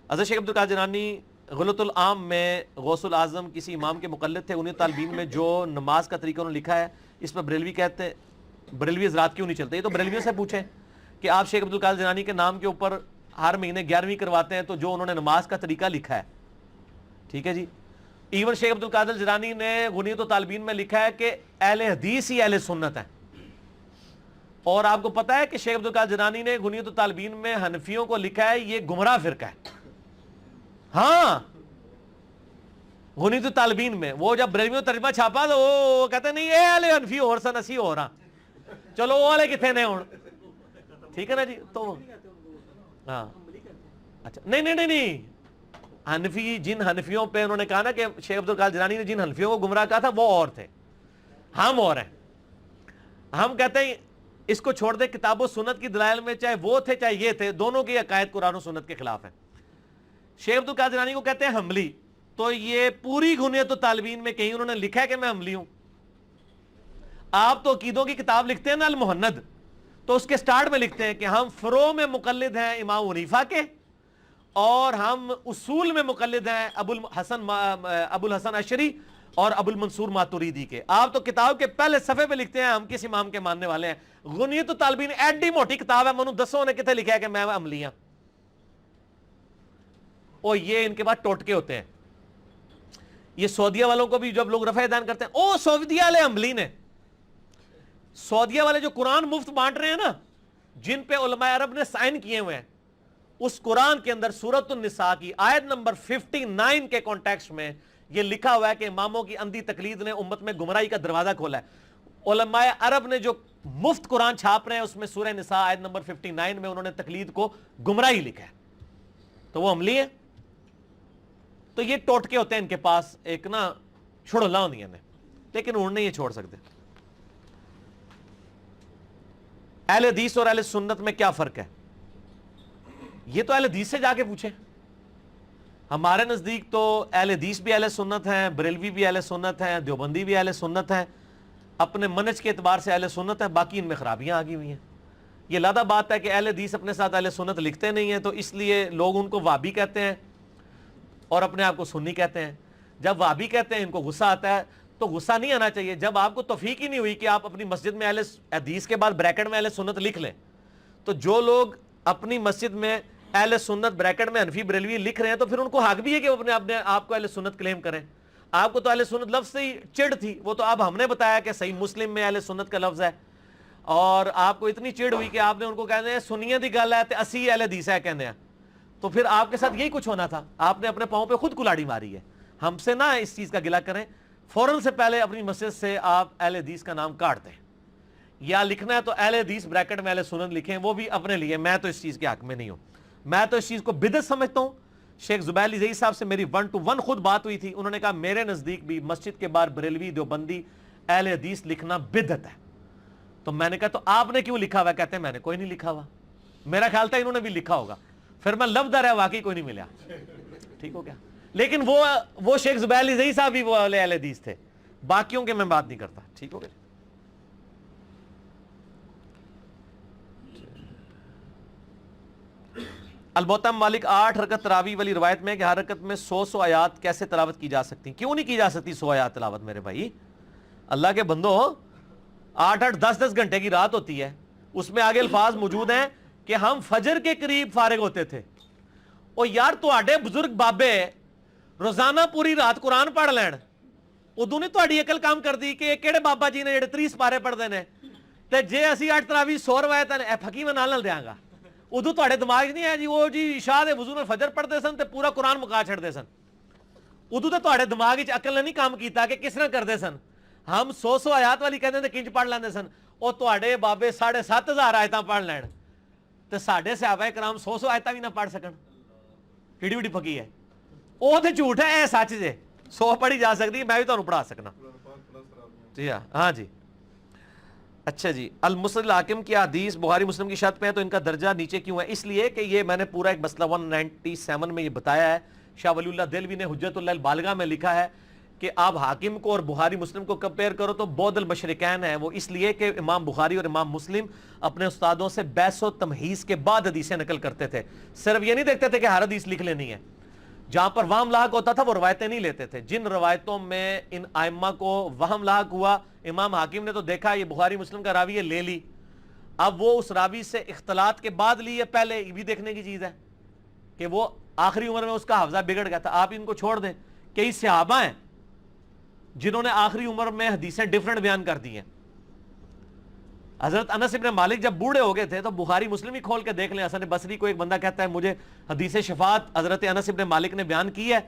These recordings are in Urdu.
حضرت شیخ عبدالقادر جیلانی غلط العام میں غوث الاعظم کسی امام کے مقلد تھے. انہیں طالبین میں جو نماز کا طریقہ انہوں نے لکھا ہے اس پر بریلوی کہتے ہیں بریلوی حضرات کیوں نہیں چلتے. یہ تو بریلویوں سے پوچھیں کہ آپ شیخ عبدالقادر جیلانی کے نام کے اوپر ہر مہینے 11ویں کرواتے ہیں تو جو انہوں نے نماز کا طریقہ لکھا ہے, ٹھیک ہے جی, ایون شیخ عبدالقادر جیلانی نے غنیۃ الطالبین میں لکھا ہے کہ اہل حدیث ہی اہل سنت ہیں. اور آپ کو پتا ہے کہ شیخ عبدالقادر جیلانی نے غنیۃ الطالبین میں حنفیوں کو لکھا ہے یہ گمراہ فرقہ ہے. ہاں غنیۃ الطالبین میں وہ جب بریلویوں ترجمہ چھاپا تو وہ کہتے نہیں اے اہل حنفی اور سن اسی ہو رہا, چلو وہ والے کتنے نے ہوں, ٹھیک ہے نا جی. تو ہاں اچھا نہیں حنفی, جن حنفیوں پہ انہوں نے کہا نا کہ شیخ عبدالقادر جیلانی نے جن حنفیوں کو گمراہ کہا تھا وہ اور تھے, ہم اور ہیں. ہم کہتے ہیں اس کو چھوڑ دے, کتاب و سنت کی دلائل میں چاہے وہ تھے چاہے یہ تھے, دونوں کی عقائد قرآن و سنت کے خلاف ہیں. شیخ عبدالقادر جیلانی کو کہتے ہیں حملی, تو یہ پوری غنیۃ الطالبین میں کہیں انہوں نے لکھا ہے کہ میں حملی ہوں. آپ تو عقیدوں کی کتاب لکھتے ہیں نا المہند, تو اس کے سٹارٹ میں لکھتے ہیں کہ ہم فروع میں مقلد ہیں امام حنیفہ کے اور ہم اصول میں مقلد ہیں ابو الحسن اشعری اور ابو المنصور ماتوریدی کے. آپ تو کتاب کے پہلے صفحے پہ لکھتے ہیں ہم کس امام کے ماننے والے ہیں. غنیۃ الطالبین ایڈی موٹی کتاب ہے, منو دسوں نے کتنے لکھا ہے کہ میں عملی ہوں. اور یہ ان کے بعد ٹوٹکے ہوتے ہیں. یہ سعودیہ والوں کو بھی جب لوگ رفع دین کرتے ہیں او سعودیہ والے عملی نے, سعودیہ والے جو قرآن مفت بانٹ رہے ہیں نا, جن پہ علماء عرب نے سائن کیے ہوئے ہیں, اس قرآن کے اندر سورۃ النساء کی آیت نمبر 59 کے کانٹیکسٹ میں یہ لکھا ہوا ہے کہ اماموں کی اندھی تقلید نے امت میں گمراہی کا دروازہ کھولا ہے. علماء عرب نے جو مفت قرآن چھاپ رہے ہیں اس میں سورہ نساء آیت نمبر 59 میں انہوں نے تقلید کو گمراہی لکھا ہے, تو وہ عملی ہے. تو یہ ٹوٹکے ہوتے ہیں ان کے پاس ایک نا چھڑلا ہوندی ہیں, لیکن انہوں نے یہ چھوڑ سکتے. اہل حدیث اور اہل سنت میں کیا فرق ہے, یہ تو اہل حدیث سے جا کے پوچھیں. ہمارے نزدیک تو اہل حدیث بھی اہل سنت ہیں, بریلوی بھی اہل سنت ہیں, دیوبندی بھی اہل سنت ہیں, اپنے منہج کے اعتبار سے اہل سنت ہیں, باقی ان میں خرابیاں آگی ہوئی ہیں. یہ لادہ بات ہے کہ اہل حدیث اپنے ساتھ اہل سنت لکھتے نہیں ہیں, تو اس لیے لوگ ان کو وہابی کہتے ہیں اور اپنے آپ کو سنی کہتے ہیں. جب وہابی کہتے ہیں ان کو غصہ آتا ہے, تو غصہ نہیں آنا چاہیے. جب آپ کو توفیق ہی نہیں ہوئی کہ آپ اپنی مسجد میں اہل حدیث کے بعد بریکٹ میں اہل سنت لکھ لیں, تو جو لوگ اپنی مسجد میں اہل سنت بریکٹ میں حنفی بریلوی لکھ رہے ہیں تو پھر ان کو حق بھی ہے کہ وہ اپنے آپ کو اہل سنت کلیم کریں. آپ کو تو اہل سنت لفظ سے ہی چڑ تھی, وہ تو اب ہم نے بتایا کہ صحیح مسلم میں اہل سنت کا لفظ ہے, اور آپ کو اتنی چڑ ہوئی کہ آپ نے ان کو کہتے ہیں سنیت دی گل ہے تے اسی اہل حدیث ہے کہنے ہیں. تو پھر آپ کے ساتھ یہی کچھ ہونا تھا, آپ نے اپنے پاؤں پہ خود کلاڑی ماری ہے. ہم سے نہ اس چیز کا گلہ کریں, فوراً سے پہلے اپنی مسجد سے آپ اہل حدیث کا نام کاٹ دیں, یا لکھنا ہے تو اہل حدیث بریکٹ میں اہل سنت لکھیں, وہ بھی اپنے لیے. میں تو اس چیز کے حق میں نہیں ہوں, میں تو اس چیز کو بدعت سمجھتا ہوں. شیخ زبیر علی زئی صاحب سے میری 1 to 1 خود بات ہوئی تھی, انہوں نے کہا میرے نزدیک بھی مسجد کے باہر بریلوی دیوبندی اہل حدیث لکھنا بدعت ہے. تو میں نے کہا تو آپ نے کیوں لکھا ہوا ہے؟ کہتے ہیں میں نے کوئی نہیں لکھا ہوا. میرا خیال تھا انہوں نے بھی لکھا ہوگا, پھر میں لفظ ہے واقعی کوئی نہیں ملا, ٹھیک ہو گیا. لیکن وہ شیخ زبیر علی زئی صاحب بھی وہ اہل حدیث تھے, باقیوں کے میں بات نہیں کرتا, ٹھیک ہو گیا. البتہ مالک 8 رکعت تراویح والی روایت میں کہ ہر رکعت میں 100 آیات کیسے تلاوت کی جا سکتی, کیوں نہیں کی جا سکتی 100 آیات تلاوت میرے بھائی, اللہ کے بندو. 8-8 10-10 گھنٹے کی رات ہوتی ہے, اس میں آگے الفاظ موجود ہیں کہ ہم فجر کے قریب فارغ ہوتے تھے. اور یار تواڈے بزرگ بابے روزانہ پوری رات قرآن پڑھ لین, ادو نے تواڈی عقل کام کر دی کہ کہڑے بابا جی نے جڑے 30 پارے پڑھتے ہیں, تے جے اسی 8 تراویح 100 روایت پھکی میں نال دیاں گا. ادو تواڈے دماغ نہیں ہے جی وہ جی عشاء دے وضو نال فجر پڑھتے سن تے پورا قرآن مکا چھڑتے سن. ادو تے تواڈے دماغ وچ عقل نے نہیں کام کیتا کہ کس طرح کرتے سن. ہم 100 آیات والی کہندے تے کنج پڑھ لیندے سن, او تواڈے بابے 7,500 آیتاں پڑھ لین تے ساڈے صحابہ کرام 100 آیتاں بھی نہ پڑھ سکن. کیڑی وڈی پکی ہے, وہ تے جھوٹ ہے, اے سچ جے 100 پڑھی جا سکتی, میں بھی تانوں پڑھا سکنا. جی ہاں جی. اچھا جی, المسند الحاکم کی حدیث بخاری مسلم کی شرط پہ ہے تو ان کا درجہ نیچے کیوں ہے؟ اس لیے کہ یہ میں نے پورا ایک مسئلہ 197 میں یہ بتایا ہے. شاہ ولی اللہ دہلوی نے حجت اللہ البالغہ میں لکھا ہے کہ آپ حاکم کو اور بخاری مسلم کو کمپیئر کرو تو بعد المشرکین ہے، وہ اس لیے کہ امام بخاری اور امام مسلم اپنے استادوں سے بحث و تمہیز کے بعد حدیثیں نقل کرتے تھے، صرف یہ نہیں دیکھتے تھے کہ ہر حدیث لکھ لینی ہے، جہاں پر وہم لاحق ہوتا تھا وہ روایتیں نہیں لیتے تھے، جن روایتوں میں ان ائمہ کو وہم لاحق ہوا امام حاکم نے تو دیکھا یہ بخاری مسلم کا راوی ہے، لے لی، اب وہ اس راوی سے اختلاط کے بعد لی ہے، پہلے یہ بھی دیکھنے کی چیز ہے کہ وہ آخری عمر میں اس کا حفظہ بگڑ گیا تھا، آپ ان کو چھوڑ دیں، کئی صحابہ ہیں جنہوں نے آخری عمر میں حدیثیں ڈیفرنٹ بیان کر دی ہیں۔ حضرت انس ابن مالک جب بوڑھے ہو گئے تھے تو بخاری مسلم ہی کھول کے دیکھ لیں، حسن بصری کو ایک بندہ کہتا ہے مجھے حدیث شفاعت حضرت انس ابن مالک نے بیان کی ہے،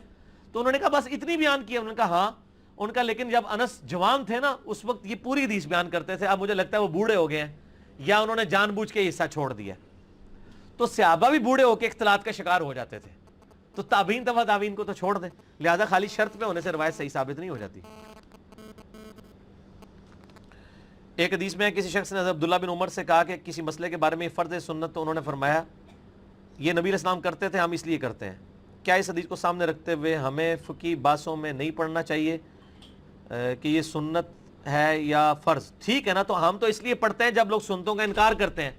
تو انہوں نے کہا بس اتنی بیان کی ہے، انہوں نے کہا ہاں، ان کا لیکن جب انس جوان تھے نا اس وقت یہ پوری حدیث بیان کرتے تھے، اب مجھے لگتا ہے وہ بوڑھے ہو گئے ہیں یا انہوں نے جان بوجھ کے حصہ چھوڑ دیا۔ تو صحابہ بھی بوڑھے ہو کے اختلاط کا شکار ہو جاتے تھے، تو تابعین تبع تابعین کو تو چھوڑ دیں، لہذا خالی شرط پہ ہونے سے روایت صحیح ثابت نہیں ہو جاتی۔ ایک حدیث میں کسی شخص نے حضرت عبداللہ بن عمر سے کہا کہ کسی مسئلے کے بارے میں فرض سنت، تو انہوں نے فرمایا یہ نبی علیہ السلام کرتے تھے، ہم اس لیے کرتے ہیں۔ کیا اس حدیث کو سامنے رکھتے ہوئے ہمیں فقہی بحثوں میں نہیں پڑھنا چاہیے کہ یہ سنت ہے یا فرض؟ ٹھیک ہے نا، تو ہم تو اس لیے پڑھتے ہیں جب لوگ سنتوں کا انکار کرتے ہیں،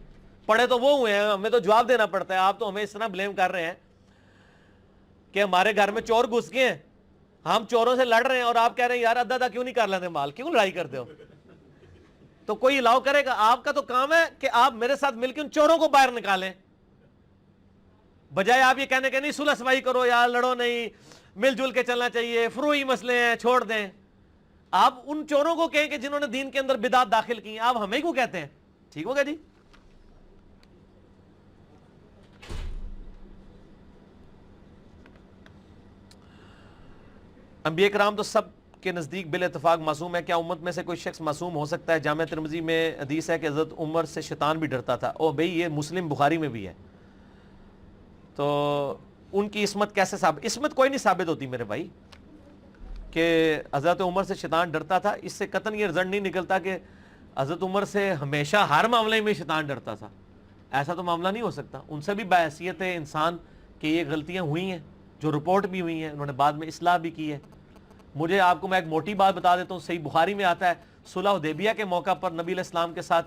پڑھے تو وہ ہوئے ہیں، ہمیں تو جواب دینا پڑتا ہے، آپ تو ہمیں اس طرح بلیم کر رہے ہیں کہ ہمارے گھر میں چور گھس گئے ہیں، ہم چوروں سے لڑ رہے ہیں اور آپ کہہ رہے ہیں یار ادا ادا کیوں نہیں کر لیتے مال، کیوں لڑائی کرتے ہو؟ تو کوئی الاؤ کرے گا؟ آپ کا تو کام ہے کہ آپ میرے ساتھ مل کے ان چوروں کو باہر نکالیں، بجائے آپ یہ کہنے کہ نہیں صلح صفائی کرو یا لڑو نہیں، مل جل کے چلنا چاہیے، فروعی مسئلے ہیں چھوڑ دیں۔ آپ ان چوروں کو کہیں کہ جنہوں نے دین کے اندر بدعت داخل کی ہیں، آپ ہمیں کیوں کہتے ہیں؟ ٹھیک ہوگا جی؟ انبیاء کرام تو سب کے نزدیک بال اتفاق معصوم ہے، کیا امت میں سے کوئی شخص معصوم ہو سکتا ہے؟ جامعہ ترمذی میں حدیث ہے کہ حضرت عمر سے شیطان بھی ڈرتا تھا، او بھئی یہ مسلم بخاری میں بھی ہے، تو ان کی عصمت کیسے ثابت؟ عصمت کوئی نہیں ثابت ہوتی میرے بھائی کہ حضرت عمر سے شیطان ڈرتا تھا، اس سے قطعاً یہ رزلٹ نہیں نکلتا کہ حضرت عمر سے ہمیشہ ہر معاملے میں شیطان ڈرتا تھا، ایسا تو معاملہ نہیں ہو سکتا۔ ان سے بھی بحیثیت ہے انسان کہ یہ غلطیاں ہوئی ہیں جو رپورٹ بھی ہوئی ہیں، انہوں نے بعد میں اصلاح بھی کی ہے۔ مجھے آپ کو میں ایک موٹی بات بتا دیتا ہوں، صحیح بخاری میں آتا ہے صلح حدیبیہ کے موقع پر نبی علیہ السلام کے ساتھ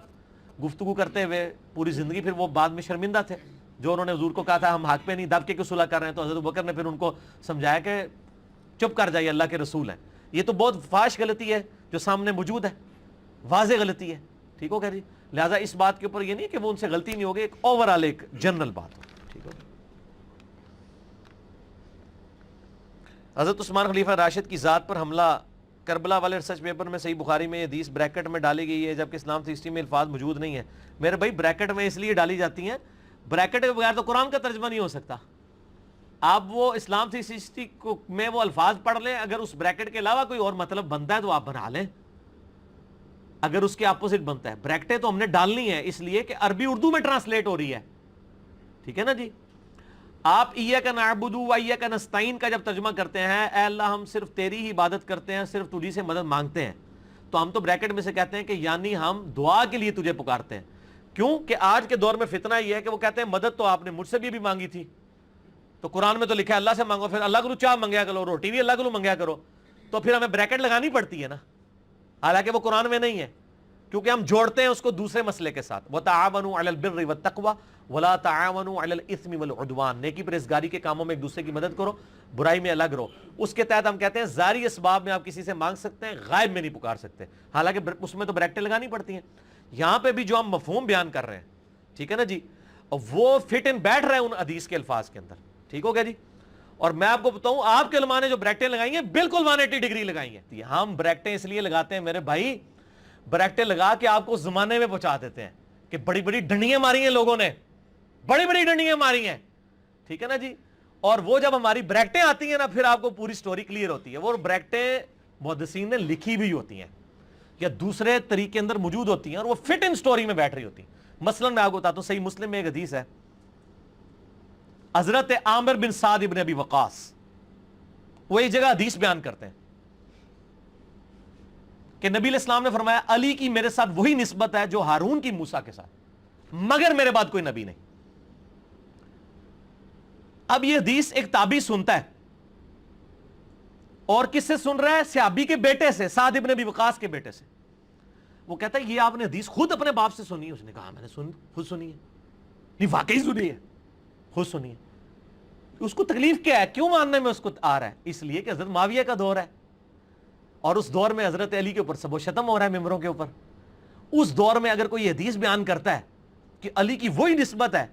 گفتگو کرتے ہوئے پوری زندگی پھر وہ بعد میں شرمندہ تھے، جو انہوں نے حضور کو کہا تھا ہم حق پہ نہیں دب کے کیوں صلح کر رہے ہیں، تو حضرت ابوبکر نے پھر ان کو سمجھایا کہ چپ کر جائیے، اللہ کے رسول ہیں۔ یہ تو بہت فاحش غلطی ہے جو سامنے موجود ہے، واضح غلطی ہے، ٹھیک ہو گیا جی؟ لہٰذا اس بات کے اوپر یہ نہیں کہ وہ ان سے غلطی نہیں ہوگی، ایک اوورآل ایک جنرل بات ہو، ٹھیک ہو؟ حضرت عثمان خلیفہ راشد کی ذات پر حملہ کربلا والے ریسرچ پیپر میں صحیح بخاری میں یہ حدیث بریکٹ میں ڈالی گئی ہے جبکہ اسلام ہسٹری میں الفاظ موجود نہیں ہیں۔ میرے بھائی بریکٹ میں اس لیے ڈالی جاتی ہیں، بریکٹ کے بغیر تو قرآن کا ترجمہ نہیں ہو سکتا۔ آپ وہ اسلام ہسٹری میں وہ الفاظ پڑھ لیں، اگر اس بریکٹ کے علاوہ کوئی اور مطلب بنتا ہے تو آپ بنا لیں، اگر اس کے اپوزٹ بنتا ہے۔ بریکٹیں تو ہم نے ڈالنی ہے اس لیے کہ عربی اردو میں ٹرانسلیٹ ہو رہی ہے، ٹھیک ہے نا جی؟ آپ ایاک نعبد و ایاک نستعین کا جب ترجمہ کرتے ہیں، اے اللہ ہم صرف تیری ہی عبادت کرتے ہیں، صرف تجھی سے مدد مانگتے ہیں، تو ہم تو بریکٹ میں سے کہتے ہیں کہ یعنی ہم دعا کے لیے تجھے پکارتے ہیں۔ کیوں کہ آج کے دور میں فتنہ یہ ہے کہ وہ کہتے ہیں مدد تو آپ نے مجھ سے بھی مانگی تھی، تو قرآن میں تو لکھا ہے اللہ سے مانگو، پھر اللہ کو چاہ منگیا کرو، روٹی بھی اللہ کو منگیا کرو، تو پھر ہمیں بریکٹ لگانی پڑتی ہے نا، حالانکہ وہ قرآن میں نہیں ہے، کیونکہ ہم جوڑتے ہیں اس کو دوسرے مسئلے کے ساتھ۔ وَتَعَاوَنُوا عَلَى الْبِرِّ وَالتَّقْوَى وَلَا تَعَاوَنُوا عَلَى الْإِثْمِ وَالْعُدْوَانِ، نیکی پرہیزگاری کے کاموں میں ایک دوسرے کی مدد کرو، برائی میں الگ رہو۔ اس کے تحت ہم کہتے ہیں ظاہری اسباب میں آپ کسی سے مانگ سکتے ہیں، غائب میں نہیں پکار سکتے، حالانکہ اس میں تو بریکٹیں لگانی پڑتی ہیں۔ یہاں پہ بھی جو ہم مفہوم بیان کر رہے ہیں، ٹھیک ہے نا جی، وہ فٹ ان بیٹھ رہے ہیں ان حدیث کے الفاظ کے اندر، ٹھیک ہو گیا جی؟ اور میں آپ کو بتاؤں آپ کے علماء نے جو بریکٹیں لگائی ہیں بالکل 180 ڈگری لگائی ہیں۔ ہم بریکٹیں اس لیے لگاتے ہیں میرے بھائی، بریکٹیں لگا کے آپ کو زمانے میں پہنچا دیتے ہیں کہ بڑی بڑی ڈنڈیاں ماری ہیں لوگوں نے، بڑی بڑی ڈنڈیاں ماری ہیں، ٹھیک ہے نا جی؟ اور وہ جب ہماری بریکٹیں آتی ہیں نا پھر آپ کو پوری سٹوری کلیئر ہوتی ہے۔ وہ بریکٹیں محدثین نے لکھی بھی ہوتی ہیں یا دوسرے طریقے اندر موجود ہوتی ہیں اور وہ فٹ ان سٹوری میں بیٹھ رہی ہوتی ہیں۔ مثلا میں آپ کو بتاتا ہوں، صحیح مسلم میں ایک حدیث ہے، حضرت عامر بن سعد ابن ابی وقاص وہ ایک جگہ حدیث بیان کرتے ہیں کہ نبی علیہ السلام نے فرمایا علی کی میرے ساتھ وہی نسبت ہے جو ہارون کی موسیٰ کے ساتھ، مگر میرے بعد کوئی نبی نہیں۔ اب یہ حدیث ایک تابعی سنتا ہے، اور کس سے سن رہا ہے؟ صحابی کے بیٹے سے، سعد ابن ابی وقاص کے بیٹے سے. وہ کہتا ہے یہ آپ نے حدیث خود اپنے باپ سے سنی ہے؟ اس نے کہا میں نے خود سنی ہے. نہیں واقعی سنی ہے، خود سنی ہے. اس کو تکلیف کیا ہے؟ کیوں ماننے میں اس کو آ رہا ہے؟ اس لیے کہ حضرت معاویہ کا دور ہے، اور اس دور میں حضرت علی کے اوپر سب و شتم ہو رہا ہے ممبروں کے اوپر. اس دور میں اگر کوئی حدیث بیان کرتا ہے کہ علی کی وہی نسبت ہے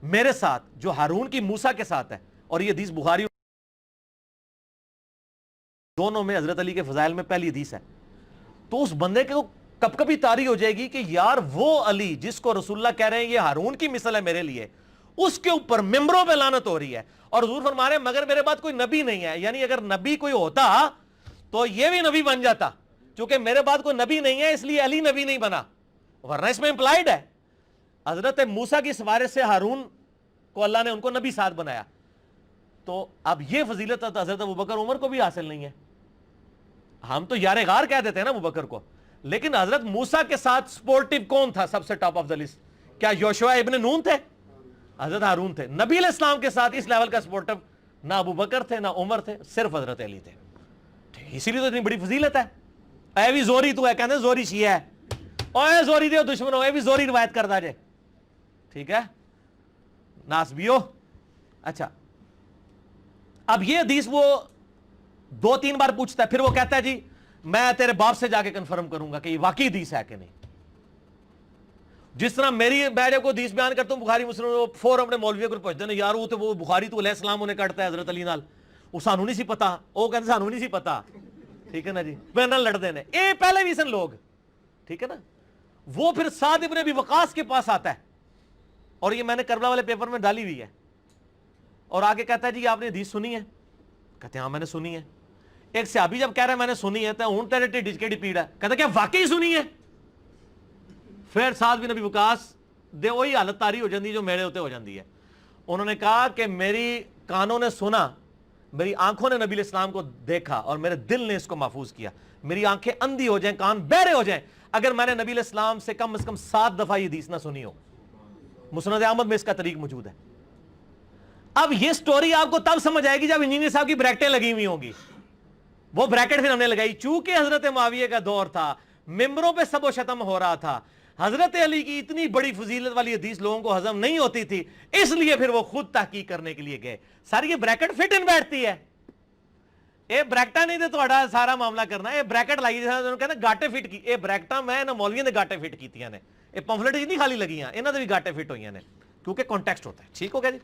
میرے ساتھ جو ہارون کی موسیٰ کے ساتھ ہے، اور یہ حدیث بخاری دونوں میں حضرت علی کے فضائل میں پہلی حدیث ہے، تو اس بندے کو کب کبھی طاری ہو جائے گی کہ یار وہ علی جس کو رسول اللہ کہہ رہے ہیں یہ ہارون کی مثل ہے میرے لیے، اس کے اوپر ممبروں پہ لعنت ہو رہی ہے. اور حضور فرما رہے ہیں مگر میرے بعد کوئی نبی نہیں ہے. یعنی اگر نبی کوئی ہوتا تو یہ بھی نبی بن جاتا، چونکہ میرے بعد کوئی نبی نہیں ہے اس لیے علی نبی نہیں بنا، ورنہ اس میں امپلائڈ ہے حضرت موسیٰ کی سفارش سے ہارون کو اللہ نے ان کو نبی ساتھ بنایا. تو اب یہ فضیلت حضرت ابوبکر عمر کو بھی حاصل نہیں ہے. ہم تو یار غار کہہ دیتے ہیں نا ابوبکر کو، لیکن حضرت موسیٰ کے ساتھ سپورٹیو کون تھا سب سے ٹاپ آف دا لسٹ؟ کیا یوشوا ابن نون تھے؟ حضرت ہارون تھے. نبی علیہ السلام کے ساتھ اس لیول کا سپورٹیو نہ ابوبکر تھے نہ عمر تھے، صرف حضرت علی تھے. اسی لیے تو اتنی بڑی فضیلت ہے. اے بھی زوری تو ہے، کہتے ہیں زوری شیعہ ہے، اوے زوری دے دشمنوں، اے بھی زوری روایت کرتا جائے. ٹھیک ہے ناسبیو. اچھا اب یہ حدیث وہ 2-3 بار پوچھتا ہے، پھر وہ کہتا ہے جی میں تیرے باپ سے جا کے کنفرم کروں گا کہ یہ واقعی حدیث ہے کہ نہیں. جس طرح میں جب کوئی حدیث بیان کرتا ہوں بخاری مسلم، فور اپنے مولوی کو پوچھتے ہیں یار وہ بخاری تو علیہ السلام انہیں کٹتا ہے حضرت علی نال، وہ سانو نہیں سی پتا، وہ کہتے سانو نہیں سی پتا. ٹھیک ہے نا جی، پہلے لڑتے ہیں اے پہلے بھی سن لوگ. ٹھیک ہے نا. وہ پھر سعد ابن ابی وقاص کے پاس آتا ہے، اور یہ میں نے کربلا والے پیپر میں ڈالی ہوئی ہے، اور آگے کہتا ہے جی آپ نے حدیث سنی ہے؟ کہتے ہیں ہاں میں نے سنی ہے. ایک صحابی جب کہہ رہا ہے میں نے سنی ہے تو اون تیرے ٹھڈ کے پیڑ ہے، کہتا ہے کیا واقعی سنی ہے؟ پھر سعد بن ابی وقاص دے وہی حالت تاری ہو جاندی جو میرے ہوتے ہو جاندی ہے. انہوں نے کہا کہ میری کانوں نے سنا، میری آنکھوں نے نبی علیہ السلام کو دیکھا، اور میرے دل نے اس کو محفوظ کیا. میری آنکھیں اندھی ہو جائیں، کان بہرے ہو جائیں اگر میں نے نبی علیہ السلام سے کم از کم 7 دفعہ یہ حدیث نہ سنی ہو. مسند احمد میں اس کا طریق موجود ہے. اب یہ سٹوری آپ کو تب سمجھ آئے گی جب انجینئر صاحب کی بریکٹیں لگی ہوئی ہوں گی. وہ بریکٹ پھر ہم نے لگائی چونکہ حضرت معاویہ کا دور تھا، ممبروں پہ سب و شتم ہو رہا تھا، حضرت علی کی اتنی بڑی فضیلت والی حدیث لوگوں کو ہضم نہیں ہوتی تھی، اس لیے پھر وہ خود تحقیق کرنے کے لیے گئے. ساری یہ بریکٹ فٹ ان بیٹھتی ہے. اے بریکٹا نہیں دے تھوڑا سارا معاملہ کرنا، اے بریکٹ لائی جیسا کہنا گاٹے فٹ کی، اے بریکٹا میں نہ مولویوں نے گاٹے فٹ کیتیاں نے، اے پمفلٹ نہیں خالی لگیاں، انہاں دے بھی گاٹے فٹ ہوئیاں نے، کیونکہ کانٹیکسٹ ہوتا ہے. ٹھیک ہو گیا جی.